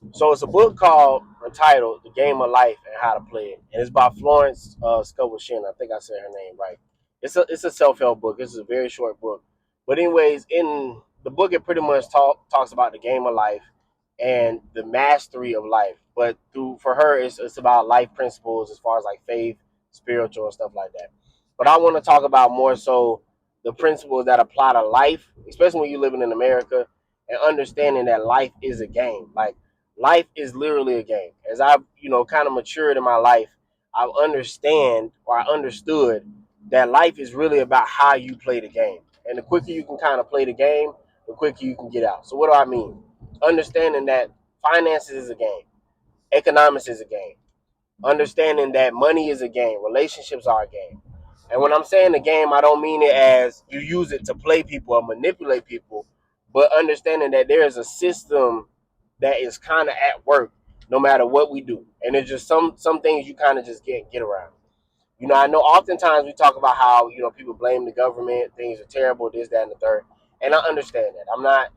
So it's a book called entitled The Game of Life and How to Play It. And it's by Florence Scovel Shinn. I think I said her name right. It's a self-help book. It's a very short book. But anyways, in the book it pretty much talks about the game of life and the mastery of life. But through for her it's about life principles as far as like faith, spiritual and stuff like that. But I want to talk about more so the principles that apply to life, especially when you're living in America and understanding that life is a game. Like life is literally a game. As I've, kind of matured in my life, I understood that life is really about how you play the game. And the quicker you can kind of play the game, the quicker you can get out. So what do I mean? Understanding that finances is a game, economics is a game, understanding that money is a game, relationships are a game. And when I'm saying the game, I don't mean it as you use it to play people or manipulate people, but understanding that there is a system that is kind of at work no matter what we do. And it's just some things you kind of just can't get around. I know oftentimes we talk about how, people blame the government, things are terrible, this, that, and the third. And I understand that. I'm not,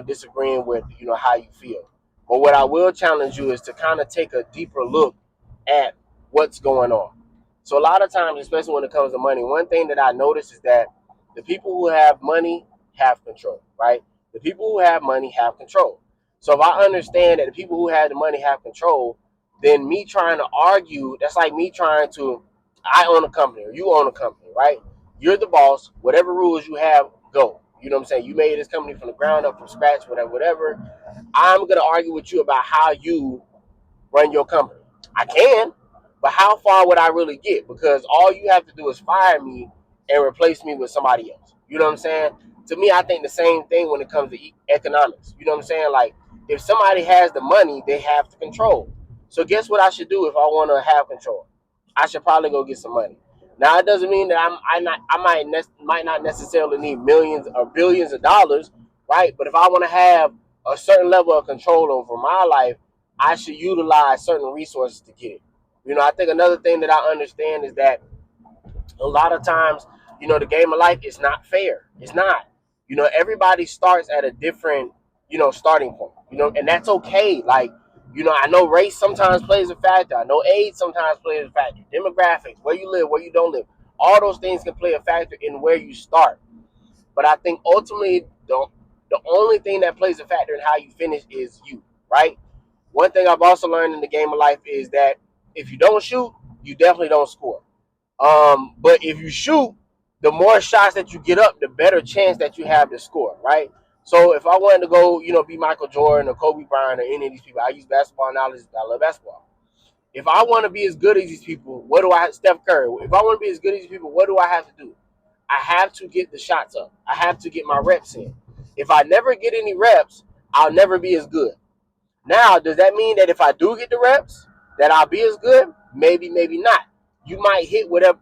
disagreeing with, how you feel. But what I will challenge you is to kind of take a deeper look at what's going on. So a lot of times, especially when it comes to money, one thing that I notice is that the people who have money have control, right? The people who have money have control. So if I understand that the people who have the money have control, then me trying to argue, that's like me trying to I own a company or you own a company, right? You're the boss. Whatever rules you have, go. You know what I'm saying? You made this company from the ground up, from scratch, whatever. I'm gonna argue with you about how you run your company. I can, but how far would I really get? Because all you have to do is fire me and replace me with somebody else. You know what I'm saying? To me, I think the same thing when it comes to economics. You know what I'm saying? Like, if somebody has the money, they have the control. So guess what I should do if I want to have control? I should probably go get some money. Now it doesn't mean that might not necessarily need millions or billions of dollars, right? But if I want to have a certain level of control over my life, I should utilize certain resources to get it. I think another thing that I understand is that a lot of times, the game of life is not fair. It's not. Everybody starts at a different, starting point. And that's okay. Like, I know race sometimes plays a factor. I know age sometimes plays a factor. Demographics, where you live, where you don't live. All those things can play a factor in where you start. But I think ultimately the only thing that plays a factor in how you finish is you, right? One thing I've also learned in the game of life is that if you don't shoot, you definitely don't score. But if you shoot, the more shots that you get up, the better chance that you have to score, right? So if I wanted to go, be Michael Jordan or Kobe Bryant or any of these people, I use basketball analogies. I love basketball. If I want to be as good as these people, what do I? Steph Curry. If I want to be as good as these people, what do I have to do? I have to get the shots up. I have to get my reps in. If I never get any reps, I'll never be as good. Now, does that mean that if I do get the reps, that I'll be as good? Maybe, maybe not. You might hit whatever,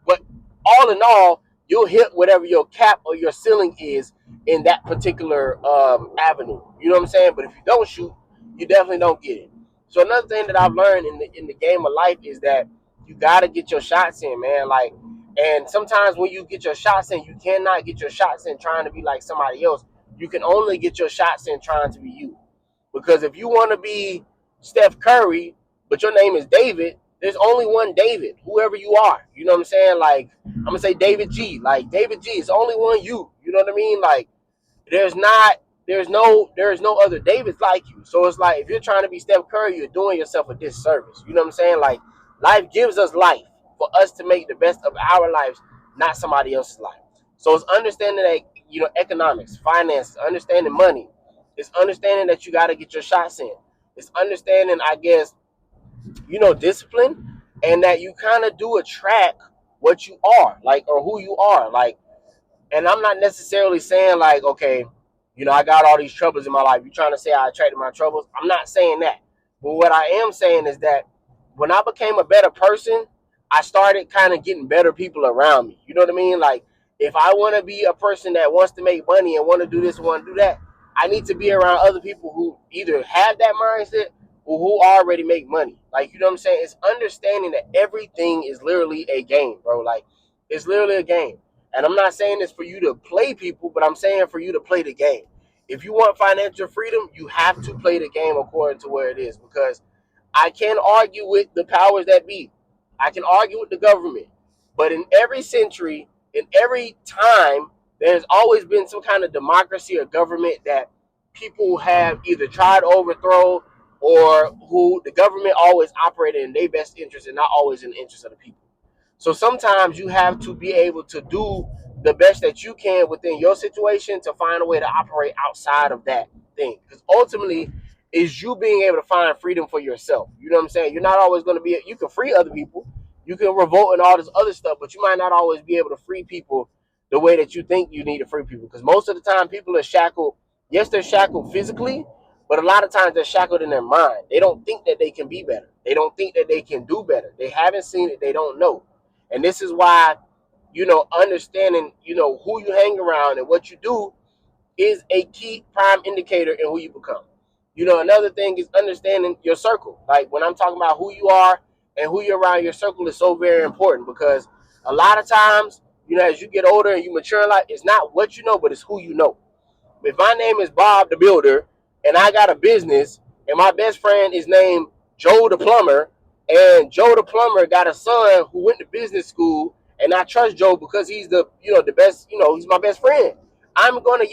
but all in all, you'll hit whatever your cap or your ceiling is in that particular avenue. You know what I'm saying? But if you don't shoot, you definitely don't get it. So another thing that I've learned in the game of life is that you gotta get your shots in, man. Like, and sometimes when you get your shots in, you cannot get your shots in trying to be like somebody else. You can only get your shots in trying to be you. Because if you want to be Steph Curry, but your name is David, there's only one David, whoever you are. You know what I'm saying? Like, I'm gonna say David G. Like, David G is only one you. You know what I mean? Like, there's not there's no other Davids like you. So it's like if you're trying to be Steph Curry, you're doing yourself a disservice. You know what I'm saying? Like, life gives us life for us to make the best of our lives, not somebody else's life. So it's understanding that, economics, finances, understanding money. It's understanding that you got to get your shots in. It's understanding, I guess, discipline, and that you kind of do attract what you are, like, or who you are, like. And I'm not necessarily saying like, okay, I got all these troubles in my life. You trying to say I attracted my troubles? I'm not saying that. But what I am saying is that when I became a better person, I started kind of getting better people around me. You know what I mean? Like, if I want to be a person that wants to make money and want to do this, want to do that, I need to be around other people who either have that mindset or who already make money. Like, you know what I'm saying? It's understanding that everything is literally a game, bro. Like, it's literally a game. And I'm not saying this for you to play people, but I'm saying for you to play the game. If you want financial freedom, you have to play the game according to where it is, because I can argue with the powers that be. I can argue with the government. But in every century, in every time, there's always been some kind of democracy or government that people have either tried to overthrow, or who the government always operated in their best interest and not always in the interest of the people. So sometimes you have to be able to do the best that you can within your situation to find a way to operate outside of that thing. Because ultimately, is you being able to find freedom for yourself. You know what I'm saying? You're not always going to be, you can free other people, you can revolt and all this other stuff, but you might not always be able to free people the way that you think you need to free people. Because most of the time, people are shackled. Yes, they're shackled physically, but a lot of times they're shackled in their mind. They don't think that they can be better. They don't think that they can do better. They haven't seen it. They don't know. And this is why, understanding, who you hang around and what you do is a key prime indicator in who you become. Another thing is understanding your circle. Like when I'm talking about who you are and who you're around, your circle is so very important, because a lot of times, as you get older and you mature in life, it's not what you know, but it's who you know. If my name is Bob the Builder and I got a business and my best friend is named Joe the Plumber, and Joe the Plumber got a son who went to business school, and I trust Joe because he's the best, he's my best friend. I'm gonna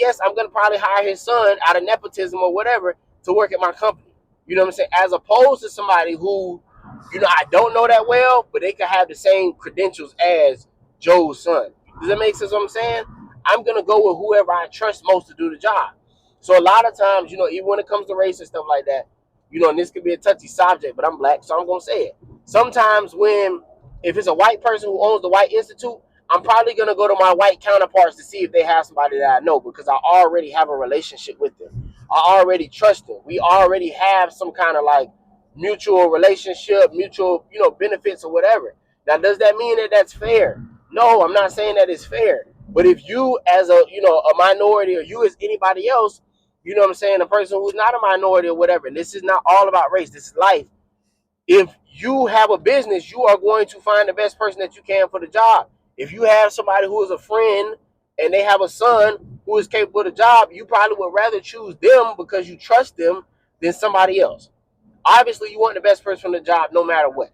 probably hire his son out of nepotism or whatever to work at my company. You know what I'm saying? As opposed to somebody who, I don't know that well, but they could have the same credentials as Joe's son. Does that make sense what I'm saying? I'm gonna go with whoever I trust most to do the job. So a lot of times, even when it comes to race and stuff like that, and this could be a touchy subject, but I'm black, so I'm gonna say it. Sometimes if it's a white person who owns the White Institute, I'm probably gonna go to my white counterparts to see if they have somebody that I know, because I already have a relationship with them. I already trust them. We already have some kind of like mutual relationship, mutual, benefits or whatever. Now, does that mean that that's fair? No, I'm not saying that it's fair. But if you as a minority, or you as anybody else, what I'm saying, a person who's not a minority or whatever, and this is not all about race, this is life. If you have a business, you are going to find the best person that you can for the job. If you have somebody who is a friend and they have a son who is capable of the job, you probably would rather choose them because you trust them than somebody else. Obviously, you want the best person from the job no matter what.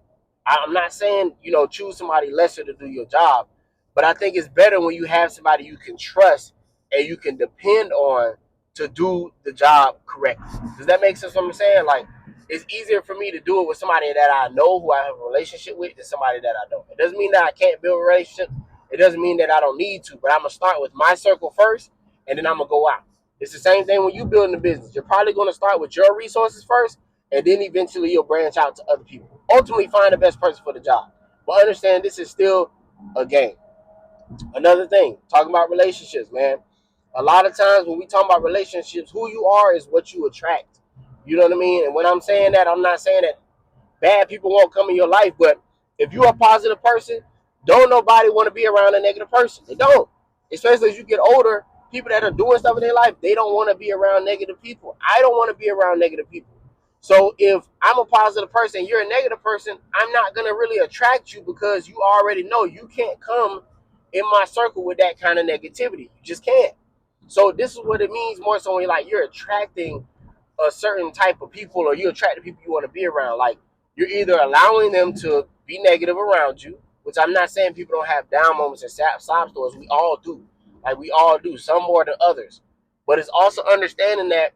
I'm not saying, choose somebody lesser to do your job, but I think it's better when you have somebody you can trust and you can depend on to do the job correctly. Does that make sense what I'm saying? Like, it's easier for me to do it with somebody that I know, who I have a relationship with, than somebody that I don't. It doesn't mean that I can't build a relationship. It doesn't mean that I don't need to, but I'm going to start with my circle first, and then I'm going to go out. It's the same thing when you building a business. You're probably going to start with your resources first, and then eventually you'll branch out to other people. Ultimately, find the best person for the job. But understand this is still a game. Another thing, talking about relationships, man. A lot of times when we talk about relationships, who you are is what you attract. You know what I mean? And when I'm saying that, I'm not saying that bad people won't come in your life, but if you're a positive person, don't nobody want to be around a negative person. They don't. Especially as you get older, people that are doing stuff in their life, they don't want to be around negative people. I don't want to be around negative people. So if I'm a positive person, you're a negative person, I'm not going to really attract you, because you already know you can't come in my circle with that kind of negativity. You just can't. So this is what it means more so when you're attracting a certain type of people, or you attract the people you want to be around. Like, you're either allowing them to be negative around you, which I'm not saying people don't have down moments and sob stories. We all do. Like, we all do, some more than others. But it's also understanding that,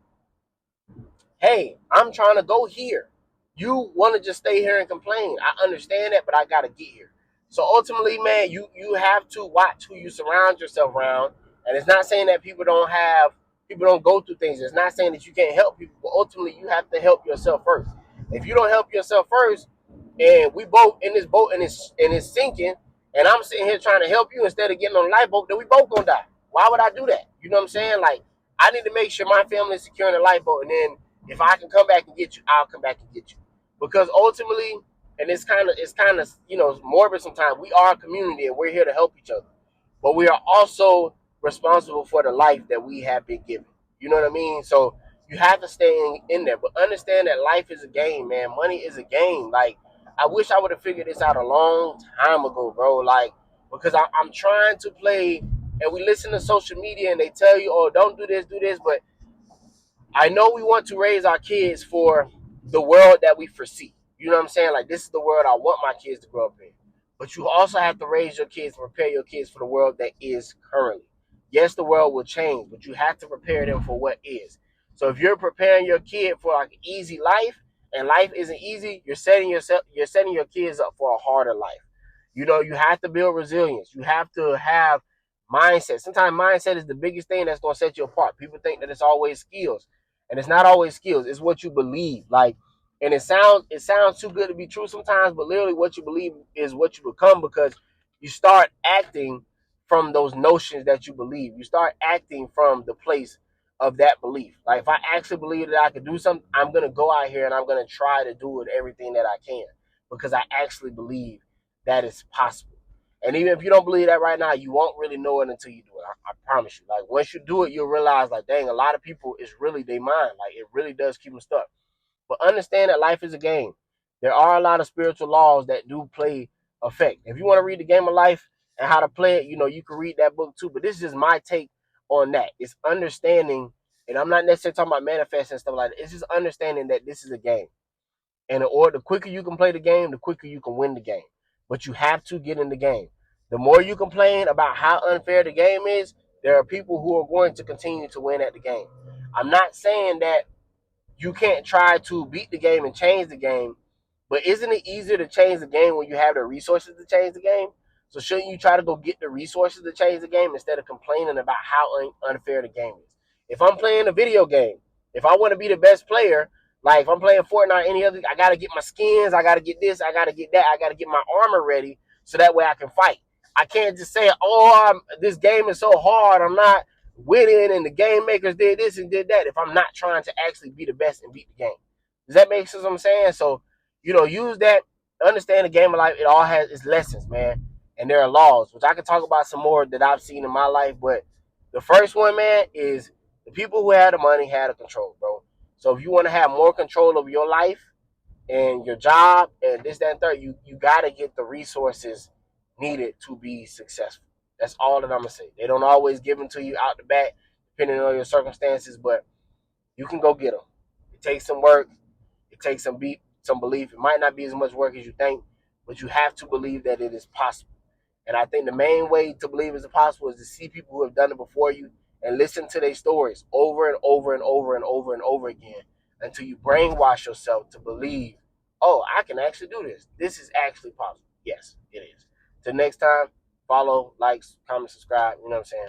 hey, I'm trying to go here. You want to just stay here and complain. I understand that, but I got to get here. So ultimately, man, you have to watch who you surround yourself around. And it's not saying that people don't go through things. It's not saying that you can't help people, but ultimately you have to help yourself first. If you don't help yourself first, and we both in this boat and it's sinking, and I'm sitting here trying to help you instead of getting on the lifeboat, then we both gonna die. Why would I do that? You know what I'm saying? Like, I need to make sure my family is secure in the lifeboat, and then if I can come back and get you, I'll come back and get you. Because ultimately, and it's kind of morbid sometimes. We are a community and we're here to help each other, but we are also responsible for the life that we have been given. You know what I mean? So you have to stay in there, but understand that life is a game, man. Money is a game. Like, I wish I would have figured this out a long time ago, bro. Like, because I'm trying to play, and we listen to social media and they tell you, oh, don't do this, but I know we want to raise our kids for the world that we foresee. You know what I'm saying? Like, this is the world I want my kids to grow up in. But you also have to raise your kids, prepare your kids for the world that is currently. Yes, the world will change, but you have to prepare them for what is. So if you're preparing your kid for like an easy life, and life isn't easy, you're setting your kids up for a harder life. You know, you have to build resilience. You have to have mindset. Sometimes mindset is the biggest thing that's going to set you apart. People think that it's always skills, and it's not always skills. It's what you believe. Like, and it sounds too good to be true sometimes, but literally what you believe is what you become, because you start acting from those notions that you believe. You start acting from the place of that belief. Like, if I actually believe that I could do something, I'm gonna go out here and I'm gonna try to do it everything that I can, because I actually believe that it's possible. And even if you don't believe that right now, you won't really know it until you do it. I promise you. Like, once you do it, you'll realize, like, dang, a lot of people, it's really their mind. Like, it really does keep them stuck. But understand that life is a game. There are a lot of spiritual laws that do play effect. If you want to read the game of life and how to play it, you can read that book too. But this is just my take on that. It's understanding, and I'm not necessarily talking about manifesting and stuff like that. It's just understanding that this is a game. And the quicker you can play the game, the quicker you can win the game. But you have to get in the game. The more you complain about how unfair the game is, there are people who are going to continue to win at the game. I'm not saying that you can't try to beat the game and change the game, but isn't it easier to change the game when you have the resources to change the game? So shouldn't you try to go get the resources to change the game instead of complaining about how unfair the game is? If I'm playing a video game, if I want to be the best player, like if I'm playing Fortnite, any other, I got to get my skins, I got to get this, I got to get that, I got to get my armor ready so that way I can fight. I can't just say, this game is so hard, I'm not winning, and the game makers did this and did that, if I'm not trying to actually be the best and beat the game. Does that make sense what I'm saying? So, use that, understand the game of life. It all has its lessons, man. And there are laws, which I can talk about some more that I've seen in my life. But the first one, man, is the people who had the money had the control, bro. So if you want to have more control of your life and your job and this, that, and third, you got to get the resources needed to be successful. That's all that I'm going to say. They don't always give them to you out the bat, depending on your circumstances, but you can go get them. It takes some work. It takes some belief. It might not be as much work as you think, but you have to believe that it is possible. And I think the main way to believe it's possible is to see people who have done it before you and listen to their stories over and over and over and over and over again until you brainwash yourself to believe, oh, I can actually do this. This is actually possible. Yes, it is. Till next time, follow, like, comment, subscribe. You know what I'm saying?